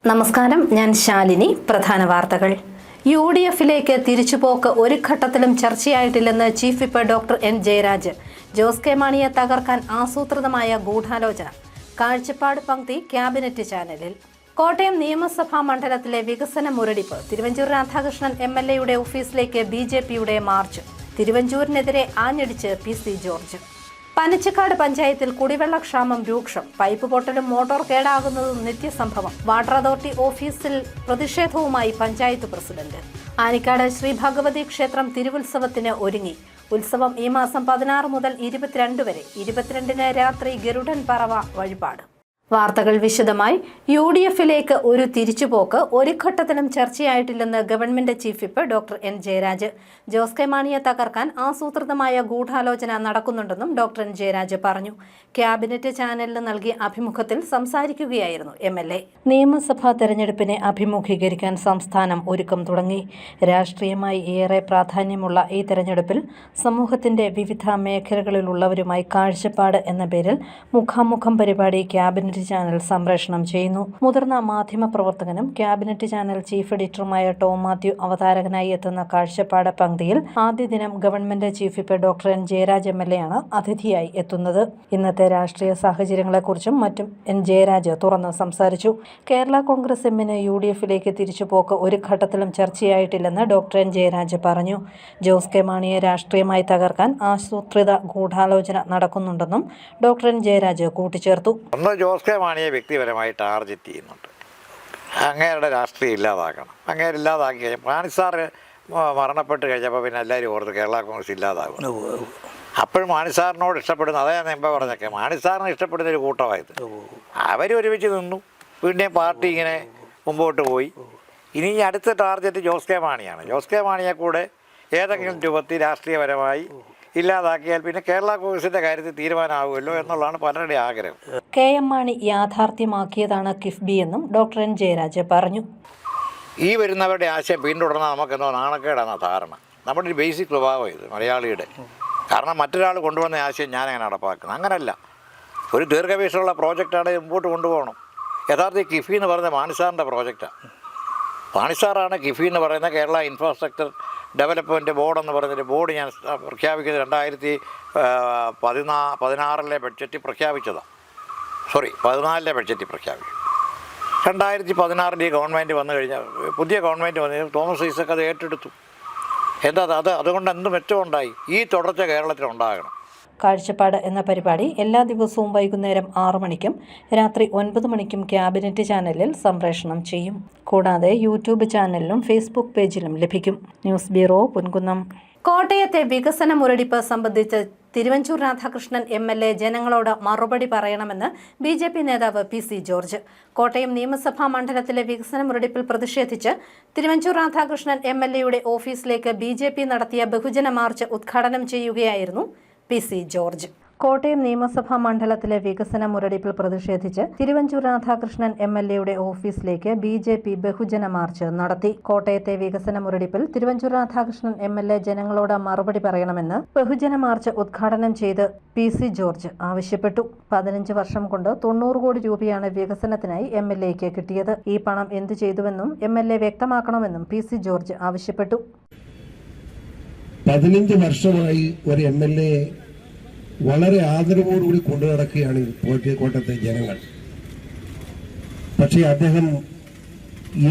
നമസ്കാരം, ഞാൻ ശാലിനി. പ്രധാന വാർത്തകൾ. UDFിലേക്ക് തിരിച്ചുപോക്ക് ഒരു ഘട്ടത്തിലും ചർച്ചയായിട്ടില്ലെന്ന് chief whip doctor N Jayaraj. Jose K മാണിയെ തകർക്കാൻ ആസൂത്രിതമായ ഗൂഢാലോചന. കാഴ്ചപ്പാട് പങ്ക്തി ക്യാബിനറ്റ് ചാനലിൽ. കോട്ടയം നിയമസഭാ മണ്ഡലത്തിലെ വികസന മുരടിപ്പ്. തിരുവഞ്ചൂർ രാധാകൃഷ്ണൻ MLAയുടെ ഓഫീസിലേക്ക് BJPയുടെ മാർച്ച്. തിരുവഞ്ചൂരിനെതിരെ ആഞ്ഞടിച്ച് PC ജോർജ്. പനച്ചിക്കാട് പഞ്ചായത്തിൽ കുടിവെള്ളക്ഷാമം രൂക്ഷം. പൈപ്പ് പൊട്ടലും മോട്ടോർ കേടാകുന്നതും നിത്യസംഭവം. വാട്ടർ അതോറിറ്റി ഓഫീസിൽ പ്രതിഷേധവുമായി പഞ്ചായത്ത് പ്രസിഡന്റ്. ആനിക്കാട് ശ്രീ ഭഗവതി ക്ഷേത്രം തിരുവുത്സവത്തിന് ഒരുങ്ങി. ഉത്സവം ഈ മാസം 16 മുതൽ 22 വരെ. 22-ന് രാത്രി ഗരുഡൻ പറവ വഴിപാട്. വാർത്തകൾ വിശദമായി. UDFിലേക്ക് ഒരു തിരിച്ചുപോക്ക് ഒരു ഘട്ടത്തിലും ചർച്ചയായിട്ടില്ലെന്ന് government chief whip doctor N Jayaraj. Jose K മാണിയെ തകർക്കാൻ ആസൂത്രിതമായ ഗൂഢാലോചന നടക്കുന്നുണ്ടെന്നും ഡോക്ടർ എൻ ജയരാജ് പറഞ്ഞു. ക്യാബിനറ്റ് ചാനലിന് നൽകിയ അഭിമുഖത്തിൽ സംസാരിക്കുകയായിരുന്നു MLA. നിയമസഭാ തെരഞ്ഞെടുപ്പിനെ അഭിമുഖീകരിക്കാൻ സംസ്ഥാനം ഒരുക്കം തുടങ്ങി. രാഷ്ട്രീയമായി ഏറെ പ്രാധാന്യമുള്ള ഈ തെരഞ്ഞെടുപ്പിൽ സമൂഹത്തിന്റെ വിവിധ മേഖലകളിലുള്ളവരുമായി കാഴ്ചപ്പാട് എന്ന പേരിൽ മുഖാമുഖം പരിപാടി ക്യാബിനറ്റ് ചാനൽ സംപ്രേഷണം ചെയ്യുന്നു. മുതിർന്ന മാധ്യമ പ്രവർത്തകനും ക്യാബിനറ്റ് ചാനൽ ചീഫ് എഡിറ്ററുമായ ടോം മാത്യു അവതാരകനായി എത്തുന്ന കാഴ്ചപ്പാട് പങ്ക്തിയിൽ ആദ്യ ദിനം government chief whip doctor N Jayaraj MLA ആണ് അതിഥിയായി എത്തുന്നത്. ഇന്നത്തെ രാഷ്ട്രീയ സാഹചര്യങ്ങളെക്കുറിച്ചും മറ്റും എൻ ജയരാജ് തുറന്ന് സംസാരിച്ചു. കേരള കോൺഗ്രസ് എമ്മിന് UDFിലേക്ക് തിരിച്ചുപോക്ക് ഒരു ഘട്ടത്തിലും ചർച്ചയായിട്ടില്ലെന്ന് ഡോക്ടർ എൻ ജയരാജ് പറഞ്ഞു. ജോസ് കെ മാണിയെ രാഷ്ട്രീയമായി തകർക്കാൻ ആസൂത്രിത ഗൂഢാലോചന നടക്കുന്നുണ്ടെന്നും ഡോക്ടർ എൻ ജയരാജ് കൂട്ടിച്ചേർത്തു. ജോസ് കെ മാണിയെ വ്യക്തിപരമായി ടാർഗറ്റ് ചെയ്യുന്നുണ്ട്. അങ്ങേരുടെ രാഷ്ട്രീയം ഇല്ലാതാക്കണം. അങ്ങേരെ ഇല്ലാതാക്കി കഴിഞ്ഞാൽ മാണി സാറ് മരണപ്പെട്ട് കഴിഞ്ഞപ്പോൾ പിന്നെ എല്ലാവരും ഓർത്ത് കേരള കോൺഗ്രസ് ഇല്ലാതാകും. അപ്പോഴും മാണി സാറിനോട് ഇഷ്ടപ്പെടുന്ന, അതേ ഞാൻ മുമ്പ് പറഞ്ഞൊക്കെ മാണി സാറിന് ഇഷ്ടപ്പെടുന്ന ഒരു കൂട്ടമായത്. അവർ ഒരുമിച്ച് നിന്നു. വീണ്ടും പാർട്ടി ഇങ്ങനെ മുമ്പോട്ട് പോയി. ഇനി അടുത്ത ടാർഗറ്റ് ജോസ് കെ മാണിയാണ്. ജോസ് കെ മാണിയെ കൂടെ ഏതെങ്കിലും രൂപത്തിൽ രാഷ്ട്രീയപരമായി ഇല്ലാതാക്കിയാൽ പിന്നെ കേരള കോൺഗ്രസിന്റെ കാര്യത്തിൽ തീരുമാനമാകുമല്ലോ എന്നുള്ളതാണ് പലരുടെ ആഗ്രഹം. KM മാണി യാഥാർത്ഥ്യമാക്കിയതാണ് കിഫ്ബി എന്നും ഡോക്ടർ എൻ ജയരാജ് പറഞ്ഞു. ഈ വരുന്നവരുടെ ആശയം പിന്തുടർന്നാൽ നമുക്കെന്തോ നാണക്കേടാണ് ധാരണ. നമ്മുടെ ഒരു ബേസിക് സ്വഭാവം ഇത് മലയാളിയുടെ. കാരണം മറ്റൊരാൾ കൊണ്ടുവന്ന ആശയം ഞാനങ്ങനെ നടപ്പാക്കുന്നത് അങ്ങനല്ല. ഒരു ദീർഘവീക്ഷണമുള്ള പ്രോജക്റ്റാണ് മുമ്പോട്ട് കൊണ്ടുപോകണം. യഥാർത്ഥ കിഫ്ബി എന്ന് പറയുന്നത് മാണിസാറിൻ്റെ പ്രോജക്റ്റാണ്. മാണിസാറാണ് കിഫ്ബി എന്ന് പറയുന്ന കേരള ഇൻഫ്രാസ്ട്രക്ചർ ഡെവലപ്മെൻറ്റ് ബോർഡ് എന്ന് പറയുന്നൊരു ബോർഡ് ഞാൻ പ്രഖ്യാപിക്കുന്നത് 2016 ബഡ്ജറ്റിൽ പ്രഖ്യാപിച്ചതാണ്. 14 ബഡ്ജറ്റിൽ പ്രഖ്യാപിച്ചു. 2016 ഈ ഗവൺമെൻറ് വന്നു കഴിഞ്ഞാൽ, പുതിയ ഗവൺമെൻറ് വന്നു, തോമസ് ഐസക് അത് ഏറ്റെടുത്തു. അതുകൊണ്ട് എന്ത് മെച്ചമുണ്ടായി? ഈ തുടർച്ച കേരളത്തിലുണ്ടാകണം. കാഴ്ചപ്പാട് എന്ന പരിപാടി എല്ലാ ദിവസവും വൈകുന്നേരം 6 മണിക്കും രാത്രി 9 മണിക്കും ക്യാബിനറ്റ് ചാനലിൽ സംപ്രേഷണം ചെയ്യും. കൂടാതെ യൂട്യൂബ് ചാനലിലും ഫേസ്ബുക്ക് പേജിലും ലഭിക്കും. News bureau, Ponkunnam. കോട്ടയത്തെ വികസന മുരടിപ്പ് സംബന്ധിച്ച് തിരുവഞ്ചൂർ രാധാകൃഷ്ണൻ MLA ജനങ്ങളോട് മറുപടി പറയണമെന്ന് BJP നേതാവ് PC ജോർജ്. കോട്ടയം നിയമസഭാ മണ്ഡലത്തിലെ വികസന മുരടിപ്പിൽ പ്രതിഷേധിച്ച് തിരുവഞ്ചൂർ രാധാകൃഷ്ണൻ MLAയുടെ ഓഫീസിലേക്ക് BJP നടത്തിയ ബഹുജന മാർച്ച് ഉദ്ഘാടനം ചെയ്യുകയായിരുന്നു PC ജോർജ്. കോട്ടയം നിയമസഭാ മണ്ഡലത്തിലെ വികസന മുരടിപ്പിൽ പ്രതിഷേധിച്ച് തിരുവഞ്ചൂർ രാധാകൃഷ്ണൻ MLAയുടെ ഓഫീസിലേക്ക് BJP ബഹുജന മാർച്ച് നടത്തി. കോട്ടയത്തെ വികസന മുരടിപ്പിൽ തിരുവഞ്ചൂർ രാധാകൃഷ്ണൻ MLA ജനങ്ങളോട് മറുപടി പറയണമെന്ന് ബഹുജന മാർച്ച് ഉദ്ഘാടനം ചെയ്ത് PC ജോർജ് ആവശ്യപ്പെട്ടു. 15 വർഷം കൊണ്ട് 90 കോടി രൂപയാണ് വികസനത്തിനായി MLAയ്ക്ക് കിട്ടിയത്. ഈ പണം എന്തു ചെയ്തുവെന്നും MLA വ്യക്തമാക്കണമെന്നും PC ജോർജ് ആവശ്യപ്പെട്ടു. 15 വർഷമായി ഒരു MLA വളരെ ആദരവോടുകൂടി കൊണ്ടു നടക്കുകയാണ് കോട്ടയത്തെ ജനങ്ങൾ. പക്ഷേ അദ്ദേഹം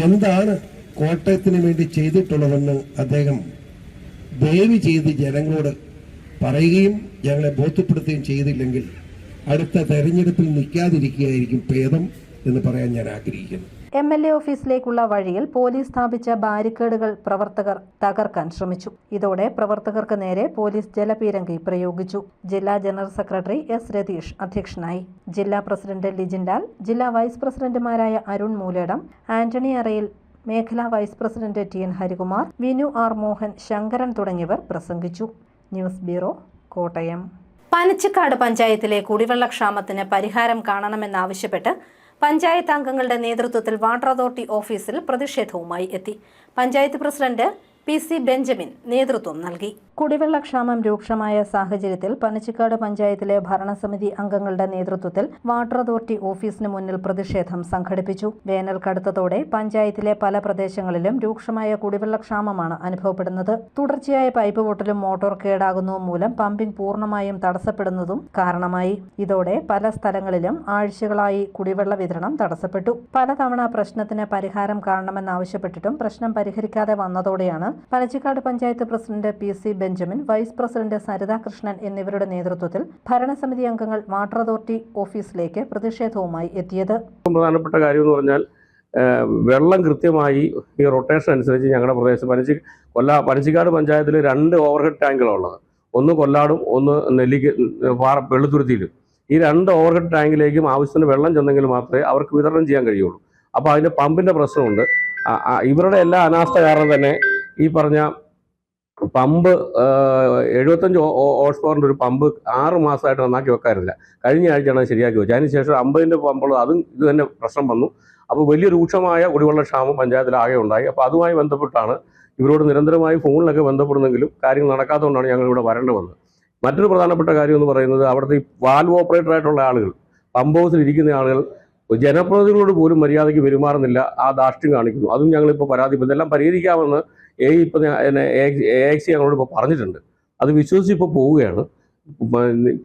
എന്താണ് കോട്ടയത്തിന് വേണ്ടി ചെയ്തിട്ടുള്ളതെന്ന് അദ്ദേഹം ദയവ് ചെയ്ത് ജനങ്ങളോട് പറയുകയും ഞങ്ങളെ ബോധ്യപ്പെടുത്തുകയും ചെയ്തില്ലെങ്കിൽ അടുത്ത തെരഞ്ഞെടുപ്പിൽ നിൽക്കാതിരിക്കുകയായിരിക്കും ഭേദം എന്ന് പറയാൻ ഞാൻ ആഗ്രഹിക്കുന്നു. MLA ഓഫീസിലേക്കുള്ള വഴിയിൽ പോലീസ് സ്ഥാപിച്ച ബാരിക്കേഡുകൾ പ്രവർത്തകർ തകർക്കാൻ ശ്രമിച്ചു. ഇതോടെ പ്രവർത്തകർക്ക് നേരെ പോലീസ് ജലപീരങ്കി പ്രയോഗിച്ചു. ജില്ലാ ജനറൽ സെക്രട്ടറി S രതീഷ് അധ്യക്ഷനായി. ജില്ലാ പ്രസിഡന്റ് ലിജിൻ ലാൽ, ജില്ലാ വൈസ് പ്രസിഡന്റുമാരായ അരുൺ മൂലേടം, ആന്റണി അറയിൽ, മേഖലാ vice president TN Harikumar, Vinu R Mohan, Sankaran തുടങ്ങിയവർ പ്രസംഗിച്ചു. News bureau, Kottayam. പനച്ചിക്കാട് പഞ്ചായത്തിലെ കുടിവെള്ളക്ഷാമത്തിന് പരിഹാരം കാണണമെന്നാവശ്യപ്പെട്ട് പഞ്ചായത്ത് അംഗങ്ങളുടെ നേതൃത്വത്തിൽ വാട്ടർ അതോറിറ്റി ഓഫീസിൽ പ്രതിഷേധവുമായി എത്തി. പഞ്ചായത്ത് പ്രസിഡന്റ് PC ബെഞ്ചമിൻ നേതൃത്വം നൽകി. കുടിവെള്ളക്ഷാമം രൂക്ഷമായ സാഹചര്യത്തിൽ പനച്ചിക്കാട് പഞ്ചായത്തിലെ ഭരണസമിതി അംഗങ്ങളുടെ നേതൃത്വത്തിൽ വാട്ടർ അതോറിറ്റി ഓഫീസിന് മുന്നിൽ പ്രതിഷേധം സംഘടിപ്പിച്ചു. വേനൽ കടുത്തതോടെ പഞ്ചായത്തിലെ പല പ്രദേശങ്ങളിലും രൂക്ഷമായ കുടിവെള്ളക്ഷാമമാണ് അനുഭവപ്പെടുന്നത്. തുടർച്ചയായ പൈപ്പ് പൊട്ടലും മോട്ടോർ കേടാകുന്നതും മൂലം പമ്പിംഗ് പൂർണ്ണമായും തടസ്സപ്പെടുന്നതും കാരണമായി. ഇതോടെ പല സ്ഥലങ്ങളിലും ആഴ്ചകളായി കുടിവെള്ള വിതരണം തടസ്സപ്പെട്ടു. പലതവണ പ്രശ്നത്തിന് പരിഹാരം കാണണമെന്നാവശ്യപ്പെട്ടിട്ടും പ്രശ്നം പരിഹരിക്കാതെ വന്നതോടെയാണ് Panachikkad panchayat president PC. Benjamin, vice president Saritha Krishnan എന്നിവരുടെ നേതൃത്വത്തിൽ ഭരണസമിതി അംഗങ്ങൾ വാട്ടർ അതോറിറ്റി ഓഫീസിലേക്ക് പ്രതിഷേധവുമായി എത്തിയത്. പ്രധാനപ്പെട്ട കാര്യം എന്ന് പറഞ്ഞാൽ വെള്ളം കൃത്യമായി ഈ റൊട്ടേഷൻ അനുസരിച്ച് ഞങ്ങളുടെ പ്രദേശം പനച്ചിക്കാട് പഞ്ചായത്തിൽ 2 ഓവർഹെഡ് ടാങ്കുകളാണ് ഉള്ളത്. ഒന്ന് കൊല്ലാടും, ഒന്ന് വെള്ളുത്തുരുത്തിയിലും. ഈ 2 ഓവർഹെഡ് ടാങ്കിലേക്കും ആവശ്യത്തിന് വെള്ളം ചെന്നെങ്കിൽ മാത്രമേ അവർക്ക് വിതരണം ചെയ്യാൻ കഴിയുള്ളൂ. അപ്പോൾ അതിൻ്റെ പമ്പിൻ്റെ പ്രശ്നമുണ്ട്. ഇവരുടെ എല്ലാ അനാസ്ഥ കാരണം തന്നെ ഈ പറഞ്ഞ പമ്പ് 75 ഹോഴ്സ് പവറിൻ്റെ ഒരു പമ്പ് 6 മാസമായിട്ട് നന്നാക്കി വെക്കാറില്ല. കഴിഞ്ഞ ആഴ്ചയാണ് ശരിയാക്കി വെച്ചത്. അതിനുശേഷം 50ൻ്റെ പമ്പുകൾ അതും ഇത് തന്നെ പ്രശ്നം വന്നു. അപ്പോൾ വലിയ രൂക്ഷമായ കുടിവെള്ളക്ഷാമം പഞ്ചായത്തിലാകെ ഉണ്ടായി. അപ്പോൾ അതുമായി ബന്ധപ്പെട്ടാണ് ഇവരോട് നിരന്തരമായി ഫോണിലൊക്കെ ബന്ധപ്പെടുന്നെങ്കിലും കാര്യങ്ങൾ നടക്കാത്തതുകൊണ്ടാണ് ഞങ്ങൾ ഇവിടെ വരേണ്ടി വന്നത്. മറ്റൊരു പ്രധാനപ്പെട്ട കാര്യം എന്ന് പറയുന്നത് അവിടുത്തെ ഈ വാൽവ് ഓപ്പറേറ്ററായിട്ടുള്ള ആളുകൾ, പമ്പ് ഹൗസിൽ ഇരിക്കുന്ന ആളുകൾ ജനപ്രതിനിധികളോട് പോലും മര്യാദയ്ക്ക് പെരുമാറുന്നില്ല, ആ ധാർഷ്ട്യം കാണിക്കുന്നു. അതും ഞങ്ങളിപ്പോൾ പരാതിപ്പെടുന്നു. ഇതെല്ലാം പരിഹരിക്കാമെന്ന് AXC ഞങ്ങളോട് ഇപ്പോൾ പറഞ്ഞിട്ടുണ്ട്. അത് വിശ്വസിച്ച് ഇപ്പോൾ പോവുകയാണ്.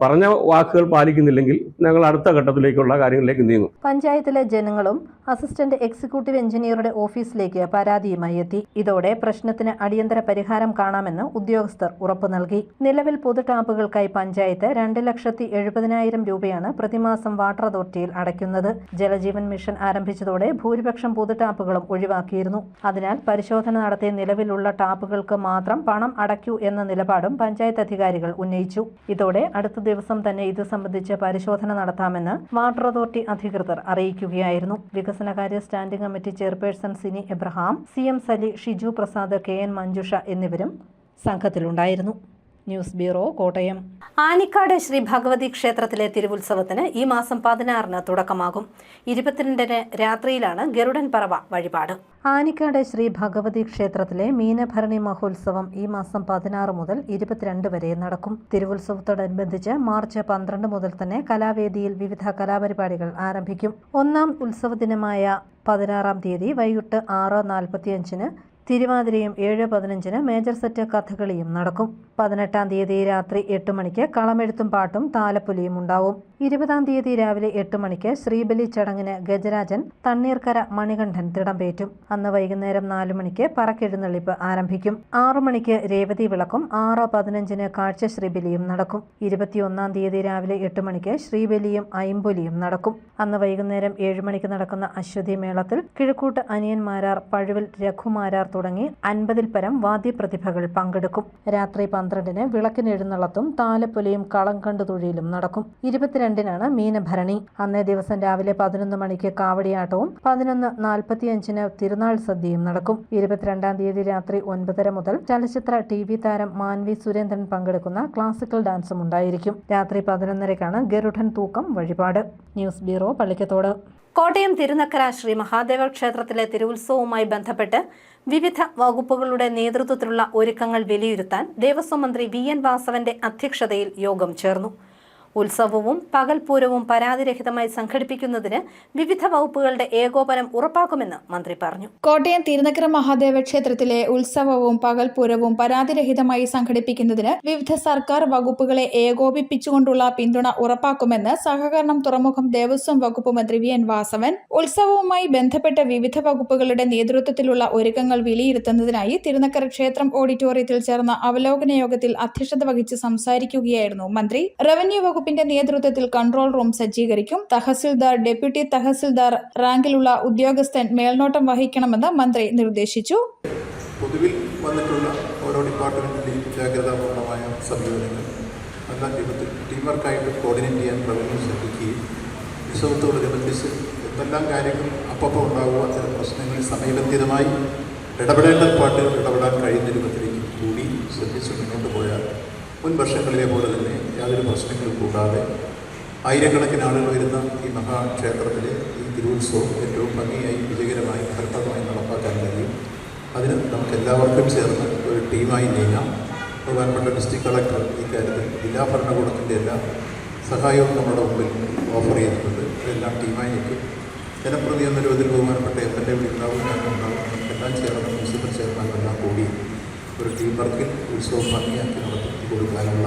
പറഞ്ഞ വാക്കുകൾ പാലിക്കുന്നില്ലെങ്കിൽ ഞങ്ങൾ അടുത്ത ഘട്ടത്തിലേക്കുള്ള കാര്യങ്ങളിലേക്ക് നീങ്ങും. പഞ്ചായത്തിലെ ജനങ്ങളും അസിസ്റ്റന്റ് എക്സിക്യൂട്ടീവ് എഞ്ചിനീയറുടെ ഓഫീസിലേക്ക് പരാതിയുമായി എത്തി. ഇതോടെ പ്രശ്നത്തിന് അടിയന്തര പരിഹാരം കാണാമെന്ന് ഉദ്യോഗസ്ഥർ ഉറപ്പു നൽകി. നിലവിൽ പൊതു ടാപ്പുകൾക്കായി പഞ്ചായത്ത് 2,70,000 രൂപയാണ് പ്രതിമാസം വാട്ടർ അതോറിറ്റിയിൽ അടയ്ക്കുന്നത്. ജലജീവൻ മിഷൻ ആരംഭിച്ചതോടെ ഭൂരിപക്ഷം പൊതു ടാപ്പുകളും ഒഴിവാക്കിയിരുന്നു. അതിനാൽ പരിശോധന നടത്തിയ നിലവിലുള്ള ടാപ്പുകൾക്ക് മാത്രം പണം അടയ്ക്കൂ എന്ന നിലപാടും പഞ്ചായത്ത് അധികാരികൾ ഉന്നയിച്ചു. ഇതോടെ അടുത്ത ദിവസം തന്നെ ഇത് സംബന്ധിച്ച് പരിശോധന നടത്താമെന്ന് വാട്ടർ അതോറിറ്റി അധികൃതർ അറിയിക്കുകയായിരുന്നു. വികസനകാര്യ standing committee chairperson Sini Abraham, CM Sali, Shiju Prasad, KN Manjusha എന്നിവരും സംഘത്തിലുണ്ടായിരുന്നു. News bureau, Kottayam. ആനിക്കാട് ശ്രീ ഭഗവതി ക്ഷേത്രത്തിലെ തിരുവുത്സവത്തിന് ഈ മാസം 16-ന് തുടക്കമാകും. 22-ന് രാത്രിയിലാണ് ഗരുഡൻ പറവ വഴിപാട്. ആനിക്കാട് ശ്രീ ഭഗവതി ക്ഷേത്രത്തിലെ മീനഭരണി മഹോത്സവം ഈ മാസം 16 മുതൽ 22 വരെ നടക്കും. തിരുവുത്സവത്തോടനുബന്ധിച്ച് മാർച്ച് 12 മുതൽ തന്നെ കലാവേദിയിൽ വിവിധ കലാപരിപാടികൾ ആരംഭിക്കും. 1ാം ഉത്സവ ദിനമായ 16-ാം തീയതി വൈകിട്ട് 6:45-ന് തിരുവാതിരയും 7:15-ന് മേജർ സെറ്റ് കഥകളിയും നടക്കും. 18-ാം തീയതി രാത്രി 8 മണിക്ക് കളമെഴുത്തും പാട്ടും താലപ്പൊലിയും ഉണ്ടാവും. 20-ാം തീയതി രാവിലെ 8 മണിക്ക് ശ്രീബലി ചടങ്ങിന് ഗജരാജൻ തണ്ണീർക്കര മണികണ്ഠൻ തിടമ്പേറ്റും. അന്ന് വൈകുന്നേരം 4 മണിക്ക് പറക്കെഴുന്നള്ളിപ്പ് ആരംഭിക്കും. 6 മണിക്ക് രേവതി വിളക്കും 6:15-ന് കാഴ്ച ശ്രീബലിയും നടക്കും. 21-ാം തീയതി രാവിലെ 8 മണിക്ക് ശ്രീബലിയും അയിമ്പൊലിയും നടക്കും. അന്ന് വൈകുന്നേരം 7 മണിക്ക് നടക്കുന്ന അശ്വതി മേളത്തിൽ കിഴക്കൂട്ട് അനിയന്മാരാർ, പഴുവിൽ രഘുമാരാർ തുടങ്ങി 50-ൽ പരം വാദ്യപ്രതിഭകൾ പങ്കെടുക്കും. രാത്രി 12-ന് വിളക്കിനെഴുന്നള്ളത്തും താലപ്പൊലിയും കളംകണ്ടു തൊഴിലും നടക്കും. 22-നാണ് മീനഭരണി. അന്നേ ദിവസം രാവിലെ 11 മണിക്ക് കാവടിയാട്ടവും 11:45-ന് തിരുനാൾ സദ്യയും നടക്കും. 22-ാം തീയതി രാത്രി 9:30 മുതൽ ചലച്ചിത്ര TV താരം മാൻവി സുരേന്ദ്രൻ പങ്കെടുക്കുന്ന ക്ലാസിക്കൽ ഡാൻസും ഉണ്ടായിരിക്കും. രാത്രി 11:30-ക്കാണ് ഗരുഡൻ തൂക്കം വഴിപാട്. News bureau, Pallikkathodu. കോട്ടയം തിരുനക്കര ശ്രീ മഹാദേവ ക്ഷേത്രത്തിലെ തിരുവുത്സവവുമായി ബന്ധപ്പെട്ട് വിവിധ വകുപ്പുകളുടെ നേതൃത്വത്തിലുള്ള ഒരുക്കങ്ങൾ വിലയിരുത്താൻ ദേവസ്വം മന്ത്രി VN വാസവന്റെ അധ്യക്ഷതയിൽ യോഗം ചേർന്നു. ഉത്സവവും പകൽപൂരവും പരാതിരഹിതമായി സംഘടിപ്പിക്കുന്നതിന് വിവിധ വകുപ്പുകളുടെ ഏകോപനം ഉറപ്പാക്കുമെന്ന് മന്ത്രി പറഞ്ഞു. കോട്ടയം തിരുനക്കര മഹാദേവ ക്ഷേത്രത്തിലെ ഉത്സവവും പകൽപൂരവും പരാതിരഹിതമായി സംഘടിപ്പിക്കുന്നതിന് വിവിധ സർക്കാർ വകുപ്പുകളെ ഏകോപിപ്പിച്ചുകൊണ്ടുള്ള പിന്തുണ ഉറപ്പാക്കുമെന്ന് സഹകരണം തുറമുഖം ദേവസ്വം വകുപ്പ് മന്ത്രി VN വാസവൻ ഉത്സവവുമായി ബന്ധപ്പെട്ട വിവിധ വകുപ്പുകളുടെ നേതൃത്വത്തിലുള്ള ഒരുക്കങ്ങൾ വിലയിരുത്തുന്നതിനായി തിരുനക്കര ക്ഷേത്രം ഓഡിറ്റോറിയത്തിൽ ചേർന്ന അവലോകന യോഗത്തിൽ അധ്യക്ഷത വഹിച്ച് സംസാരിക്കുകയായിരുന്നു മന്ത്രി. റവന്യൂ വകുപ്പിന്റെ നേതൃത്വത്തിൽ കൺട്രോൾ റൂം സജ്ജീകരിക്കും. തഹസിൽദാർ, ഡെപ്യൂട്ടി തഹസിൽദാർ റാങ്കിലുള്ള ഉദ്യോഗസ്ഥൻ മേൽനോട്ടം വഹിക്കണമെന്ന് മന്ത്രി നിർദ്ദേശിച്ചു. പൊതുവിൽ വന്നിട്ടുള്ള ഓരോ ഡിപ്പാർട്ട്മെന്റിന്റെയും ജാഗ്രതാപൂർണമായ സമീപനങ്ങൾ എല്ലാ രൂപത്തിൽ ടീം വർക്കായിട്ട് കോർഡിനേറ്റ് ചെയ്യാൻ റവന്യൂ ശ്രദ്ധിക്കുകയും ഉത്സവത്തോടനുബന്ധിച്ച് എന്തെല്ലാം കാര്യങ്ങൾ അപ്പോൾ ഉണ്ടാകുക, ചില പ്രശ്നങ്ങളിൽ സമയബന്ധിതമായി ഇടപെടേണ്ട പാട്ടുകൾ ഇടപെടാൻ കഴിയുന്ന രൂപത്തിലേക്ക് കൂടി ശ്രദ്ധിച്ച് മുന്നോട്ട് പോയാൽ മുൻ വർഷങ്ങളിലെ പോലെ തന്നെ യാതൊരു പ്രശ്നങ്ങളും കൂടാതെ ആയിരക്കണക്കിന് ആളുകൾ വരുന്ന ഈ മഹാക്ഷേത്രത്തിലെ ഈ തിരുവുത്സവം ഏറ്റവും ഭംഗിയായി, വിജയകരമായി, ഫലപ്രദമായി നടപ്പാക്കാൻ കഴിയും. അതിന് നമുക്ക് എല്ലാവർക്കും ചേർന്ന് ഒരു ടീമായി നീങ്ങാം. ബഹുമാനപ്പെട്ട ഡിസ്ട്രിക്ട് കളക്ടർ ഇക്കാര്യത്തിൽ ജില്ലാ ഭരണകൂടത്തിൻ്റെ എല്ലാ സഹായവും നമ്മുടെ മുമ്പിൽ ഓഫർ ചെയ്തിട്ടുണ്ട്. ഇതെല്ലാം ടീമായി നിൽക്കും. ജനപ്രതി എന്ന രൂപത്തിൽ ബഹുമാനപ്പെട്ട MLA ഉണ്ടാവും, ഞാനുണ്ടാവും, നമുക്കെല്ലാം ചേർന്ന് മുനിസിപ്പൽ ചെയർമാനെല്ലാം കൂടി ഒരു ടീം വർക്കിൽ ഉത്സവം ഭംഗിയാക്കി നടത്തി കൊടുക്കാനുള്ള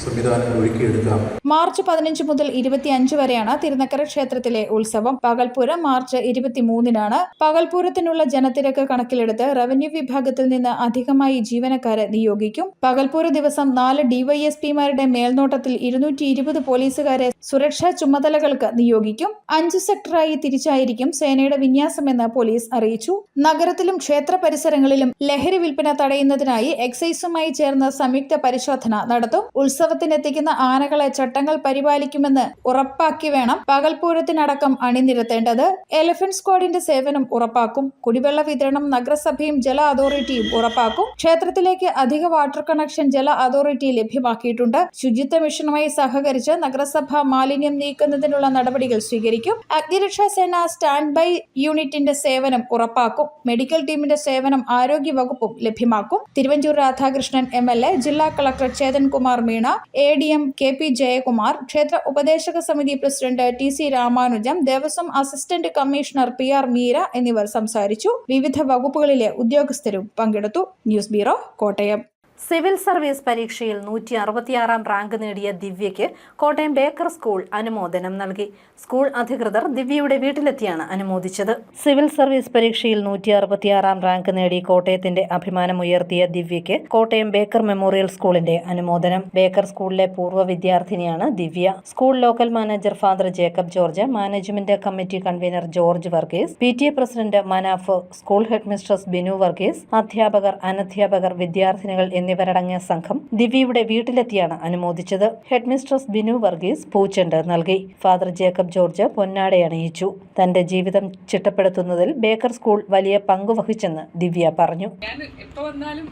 സംവിധാനം ഒരുക്കിയെടുക്കാം. മാർച്ച് 15 മുതൽ 25 വരെയാണ് തിരുനക്കര ക്ഷേത്രത്തിലെ ഉത്സവം. പകൽപൂരം മാർച്ച് 23-നാണ്. പകൽപൂരത്തിനുള്ള ജനത്തിരക്ക് കണക്കിലെടുത്ത് റവന്യൂ വിഭാഗത്തിൽ നിന്ന് അധികമായി ജീവനക്കാരെ നിയോഗിക്കും. പകൽപൂര ദിവസം 4 DYSPമാരുടെ മേൽനോട്ടത്തിൽ 220 പോലീസുകാരെ സുരക്ഷാ ചുമതലകൾക്ക് നിയോഗിക്കും. 5 സെക്ടറായി തിരിച്ചായിരിക്കും സേനയുടെ വിന്യാസമെന്ന് പോലീസ് അറിയിച്ചു. നഗരത്തിലും ക്ഷേത്ര പരിസരങ്ങളിലും ലഹരി വിൽപ്പന തടയുന്നതിനായി എക്സൈസുമായി ചേർന്ന് സംയുക്ത പരിശോധന നടത്തും. ഉത്സവത്തിനെത്തിക്കുന്ന ആനകളെ ചട്ടങ്ങൾ പരിപാലിക്കുമെന്ന് ഉറപ്പാക്കി വേണം പകൽപൂരത്തിനടക്കം അണിനിരത്തേണ്ടത്. എലിഫന്റ് സ്ക്വാഡിന്റെ സേവനം ഉറപ്പാക്കും. കുടിവെള്ള വിതരണം നഗരസഭയും ജല അതോറിറ്റിയും ഉറപ്പാക്കും. ക്ഷേത്രത്തിലേക്ക് അധിക വാട്ടർ കണക്ഷൻ ജല അതോറിറ്റി ലഭ്യമാക്കിയിട്ടുണ്ട്. ശുചിത്വ മിഷനുമായി സഹകരിച്ച് നഗരസഭ മാലിന്യം നീക്കുന്നതിനുള്ള നടപടികൾ സ്വീകരിക്കും. അഗ്നിരക്ഷാ സേന സ്റ്റാൻഡ് ബൈ യൂണിറ്റിന്റെ സേവനം ഉറപ്പാക്കും. മെഡിക്കൽ ടീമിന്റെ സേവനം ആരോഗ്യ വകുപ്പും ലഭ്യമാക്കും. തിരുവഞ്ചൂർ രാധാകൃഷ്ണൻ MLA, ജില്ലാ collector Chetan Kumar Meena, ADM KP Jayakumar, ക്ഷേത്ര ഉപദേശക സമിതി president TC Ramanujam, Devaswom assistant commissioner PR Meera എന്നിവർ സംസാരിച്ചു. വിവിധ വകുപ്പുകളിലെ ഉദ്യോഗസ്ഥരും പങ്കെടുത്തു. News bureau, Kottayam. Civil service പരീക്ഷയിൽ 166-ാം റാങ്ക് നേടിയ ദിവ്യയ്ക്ക് കോട്ടയം ബേക്കർ സ്കൂൾ അനുമോദനം നൽകി. സ്കൂൾ അധികൃതർ ദിവ്യയുടെ വീട്ടിലെത്തിയാണ് അനുമോദിച്ചത്. സിവിൽ സർവീസ് പരീക്ഷയിൽ 166-ാം റാങ്ക് നേടി കോട്ടയത്തിന്റെ അഭിമാനമുയർത്തിയ ദിവ്യയ്ക്ക് കോട്ടയം ബേക്കർ മെമ്മോറിയൽ സ്കൂളിന്റെ അനുമോദനം. ബേക്കർ സ്കൂളിലെ പൂർവ്വ വിദ്യാർത്ഥിനിയാണ് Divya. School local manager father Jacob George, management committee convener George Varghese, PTA president Manaf, school headmistress Binu Varghese, അധ്യാപകർ, അനധ്യാപകർ, വിദ്യാർത്ഥിനികൾ എന്നിവരടങ്ങിയ സംഘം ദിവ്യയുടെ വീട്ടിലെത്തിയാണ് അനുമോദിച്ചത്. ഹെഡ് മിസ്ട്രസ് ബിനു വർഗീസ് പൂച്ചെണ്ട് നൽകി. ഫാദർ ജേക്കബ് ജോർജ് പൊന്നാടയണിയിച്ചു. തന്റെ ജീവിതം ചിട്ടപ്പെടുത്തുന്നതിൽ ബേക്കർ സ്കൂൾ വലിയ പങ്കുവഹിച്ചെന്ന് ദിവ്യ പറഞ്ഞു. ഞാൻ എപ്പോ വന്നാലും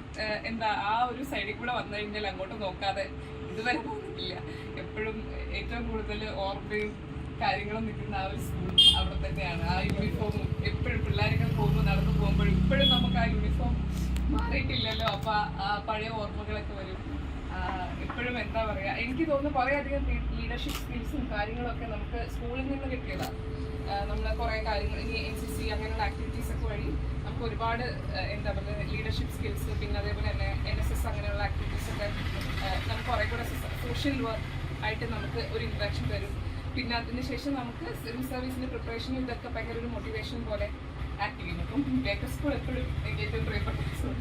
ആ ഒരു സൈഡിൽ കൂടെ വന്നു കഴിഞ്ഞാൽ അങ്ങോട്ട് നോക്കാതെ ഇതുവരെ പോകുന്നില്ല. എപ്പോഴും ഏറ്റവും കൂടുതൽ ഓർമ്മയും കാര്യങ്ങളും നിൽക്കുന്ന ആ ഒരു സ്കൂൾ അവിടെ തന്നെയാണ്. ആ യൂണിഫോമും എപ്പോഴും പിള്ളേരൊക്കെ പോകുമ്പോൾ നടന്നു പോകുമ്പോഴും ഇപ്പോഴും നമുക്ക് ആ യൂണിഫോം മാറിയിട്ടില്ലല്ലോ. അപ്പൊ ആ പഴയ ഓർമ്മകളൊക്കെ വരും. എപ്പോഴും എന്താ പറയാ, എനിക്ക് തോന്നുന്നു കുറെ അധികം ലീഡർഷിപ്പ് സ്കിൽസും കാര്യങ്ങളൊക്കെ നമുക്ക് സ്കൂളിൽ നിന്ന് കിട്ടിയതാണ്. നമ്മൾ കുറെ കാര്യങ്ങൾ ഈ NCC അങ്ങനെയുള്ള ആക്ടിവിറ്റീസ് ഒക്കെ വഴി നമുക്ക് ഒരുപാട് എന്താ പറയുക ലീഡർഷിപ്പ് സ്കിൽസ്, പിന്നെ അതേപോലെ തന്നെ NSS അങ്ങനെയുള്ള ആക്ടിവിറ്റീസ് ഒക്കെ നമുക്ക് കുറെ കൂടെ സോഷ്യൽ വർക്ക് ആയിട്ട് നമുക്ക് ഒരു ഇൻട്രാക്ഷൻ തരും. പിന്നെ അതിനുശേഷം നമുക്ക് സിവിൽ സർവീസിന്റെ പ്രിപ്പറേഷനും ഇതൊക്കെ ഭയങ്കര ഒരു മോട്ടിവേഷൻ പോലെ ആക്ട് ചെയ്യും. അപ്പം ബേക്കർ സ്കൂൾ എപ്പോഴും എനിക്ക് ഏറ്റവും പ്രിയപ്പെട്ട സ്കൂൾ.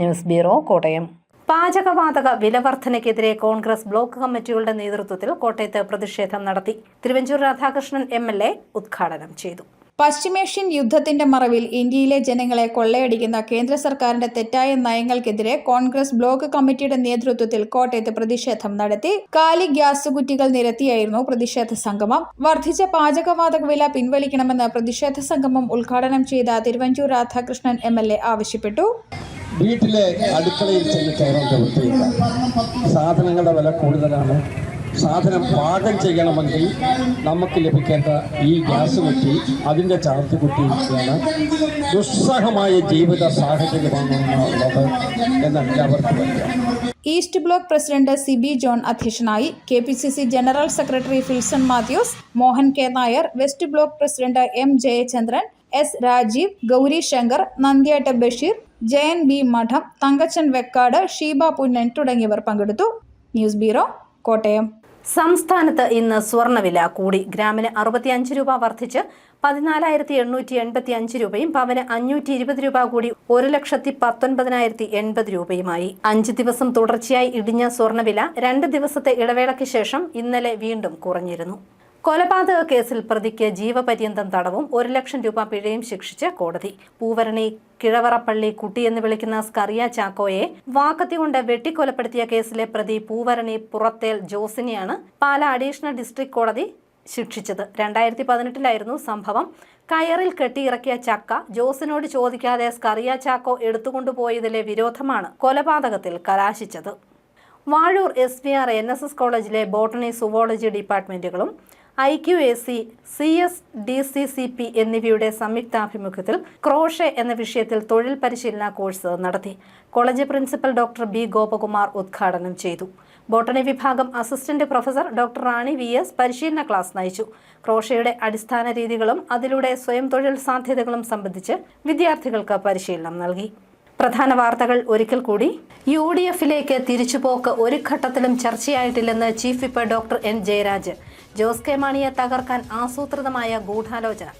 News bureau, Kottayam. പാചകവാതക വിലവർധനയ്ക്കെതിരെ കോൺഗ്രസ് ബ്ലോക്ക് കമ്മിറ്റികളുടെ നേതൃത്വത്തിൽ കോട്ടയത്ത് പ്രതിഷേധം നടത്തി. തിരുവഞ്ചൂർ രാധാകൃഷ്ണൻ MLA ഉദ്ഘാടനം ചെയ്തു. പശ്ചിമേഷ്യൻ യുദ്ധത്തിന്റെ മറവിൽ ഇന്ത്യയിലെ ജനങ്ങളെ കൊള്ളയടിക്കുന്ന കേന്ദ്ര സർക്കാരിന്റെ തെറ്റായ നയങ്ങൾക്കെതിരെ കോൺഗ്രസ് ബ്ലോക്ക് കമ്മിറ്റിയുടെ നേതൃത്വത്തിൽ കോട്ടയത്ത് പ്രതിഷേധം നടത്തി. കാലി ഗ്യാസ് കുറ്റികൾ നിരത്തിയായിരുന്നു പ്രതിഷേധ സംഗമം. വർദ്ധിച്ച പാചകവാതക വില പിൻവലിക്കണമെന്ന് പ്രതിഷേധ സംഗമം ഉദ്ഘാടനം ചെയ്ത തിരുവഞ്ചൂർ രാധാകൃഷ്ണൻ MLA ആവശ്യപ്പെട്ടു. വീട്ടിലെ അടുക്കളയിൽ ചെന്ന് കയറേണ്ട വൃത്തിയില്ല. സാധനങ്ങളുടെ വില കൂടുതലാണ്. സാധനം പാകം ചെയ്യണമെങ്കിൽ നമുക്ക് ലഭിക്കേണ്ട ഈ ഗ്യാസ് കുറ്റി, അതിൻ്റെ ചാർജ് കുറ്റിയാണ്. ദുസ്സഹമായ ജീവിത സാഹചര്യമാണ് ഉള്ളത് എന്നെല്ലാവർക്കും അറിയാം. East block president Siby John അധ്യക്ഷനായി. KPCC general secretary Filson Mathews, Mohan K Nair, west block president M Jayachandran, S Rajeev, Gauri Shankar, Nandyatt Basheer, Jayan B Madom, Thankachan വെക്കാട്, Sheeba Punnen തുടങ്ങിയവർ പങ്കെടുത്ു. News bureau, Kottayam. സംസ്ഥാനത്ത് ഇന്ന് സ്വർണ്ണവില കൂടി. ഗ്രാമിന് 65 രൂപ വർദ്ധിച്ച് 14,885 രൂപയും പവന് 520 രൂപ കൂടി 1,19,080 രൂപയുമായി. 5 ദിവസം തുടർച്ചയായി ഇടിഞ്ഞ സ്വർണ്ണവില 2 ദിവസത്തെ ഇടവേളയ്ക്ക് ശേഷം ഇന്നലെ വീണ്ടും കുറഞ്ഞിരുന്നു. കൊലപാതക കേസിൽ പ്രതിക്ക് ജീവപര്യന്തം തടവും 1 ലക്ഷം രൂപ പിഴയും ശിക്ഷിച്ച് കോടതി. പൂവരണി കിഴവറപ്പള്ളി കുട്ടി എന്ന് വിളിക്കുന്ന സ്കറിയ ചാക്കോയെ വാക്കത്തി കൊണ്ട് വെട്ടിക്കൊലപ്പെടുത്തിയ കേസിലെ പ്രതി പൂവരണി പുറത്തേൽ ജോസിനെയാണ് പാലാ അഡീഷണൽ ഡിസ്ട്രിക്ട് കോടതി ശിക്ഷിച്ചത്. 2018-ലായിരുന്നു സംഭവം. കയറിൽ കെട്ടിയിറക്കിയ ചക്ക ജോസിനോട് ചോദിക്കാതെ സ്കറിയ ചാക്കോ എടുത്തുകൊണ്ടുപോയതിലെ വിരോധമാണ് കൊലപാതകത്തിൽ കലാശിച്ചത്. വാഴൂർ SVR NSS കോളേജിലെ ബോട്ടണി സുവോളജി ഡിപ്പാർട്ട്മെന്റുകളും IQAC, CSDCCP എന്നിവയുടെ സംയുക്താഭിമുഖ്യത്തിൽ ക്രോഷെ എന്ന വിഷയത്തിൽ തൊഴിൽ പരിശീലന കോഴ്സ് നടത്തി. College principal doctor B. Gopakumar ഉദ്ഘാടനം ചെയ്തു. ബോട്ടണി വിഭാഗം അസിസ്റ്റന്റ് പ്രൊഫസർ ഡോക്ടർ റാണി VS പരിശീലന ക്ലാസ് നയിച്ചു. ക്രോഷയുടെ അടിസ്ഥാന രീതികളും അതിലൂടെ സ്വയം തൊഴിൽ സാധ്യതകളും സംബന്ധിച്ച് വിദ്യാർത്ഥികൾക്ക് പരിശീലനം നൽകി. പ്രധാന വാർത്തകൾ ഒരിക്കൽ കൂടി. UDFിലേക്ക് തിരിച്ചുപോക്ക് ഒരു ഘട്ടത്തിലും ചർച്ചയായിട്ടില്ലെന്ന് chief whip doctor N. Jayaraj. Jose K മാണിയെ തകർക്കാൻ ആസൂത്രിതമായ ഗൂഢാലോചന.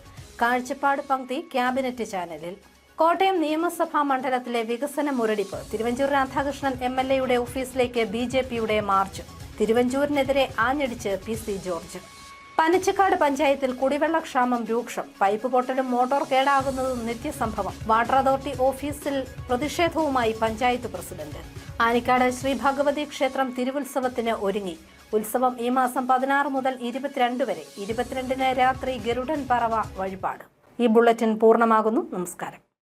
കാഴ്ചപ്പാട് പങ്ക്തി ക്യാബിനറ്റ് ചാനലിൽ. കോട്ടയം നിയമസഭാ മണ്ഡലത്തിലെ വികസന മുരടിപ്പ്. തിരുവഞ്ചൂർ രാധാകൃഷ്ണൻ MLAയുടെ ഓഫീസിലേക്ക് BJPയുടെ മാർച്ച്. തിരുവഞ്ചൂരിനെതിരെ ആഞ്ഞടിച്ച് PC ജോർജ്. പനച്ചിക്കാട് പഞ്ചായത്തിൽ കുടിവെള്ളക്ഷാമം രൂക്ഷം. പൈപ്പ് പൊട്ടലും മോട്ടോർ കേടാകുന്നതും നിത്യസംഭവം. വാട്ടർ അതോറിറ്റി ഓഫീസിൽ പ്രതിഷേധവുമായി പഞ്ചായത്ത് പ്രസിഡന്റ്. ആനിക്കാട് ശ്രീ ഭഗവതി ക്ഷേത്രം തിരുവുത്സവത്തിന് ഒരുങ്ങി. ഉത്സവം ഈ മാസം 16 മുതൽ 22 വരെ. 22-ന് രാത്രി ഗരുഡൻ പറവ വഴിപാട്. ഈ ബുള്ളറ്റിൻ പൂർണ്ണമാകുന്നു. നമസ്കാരം.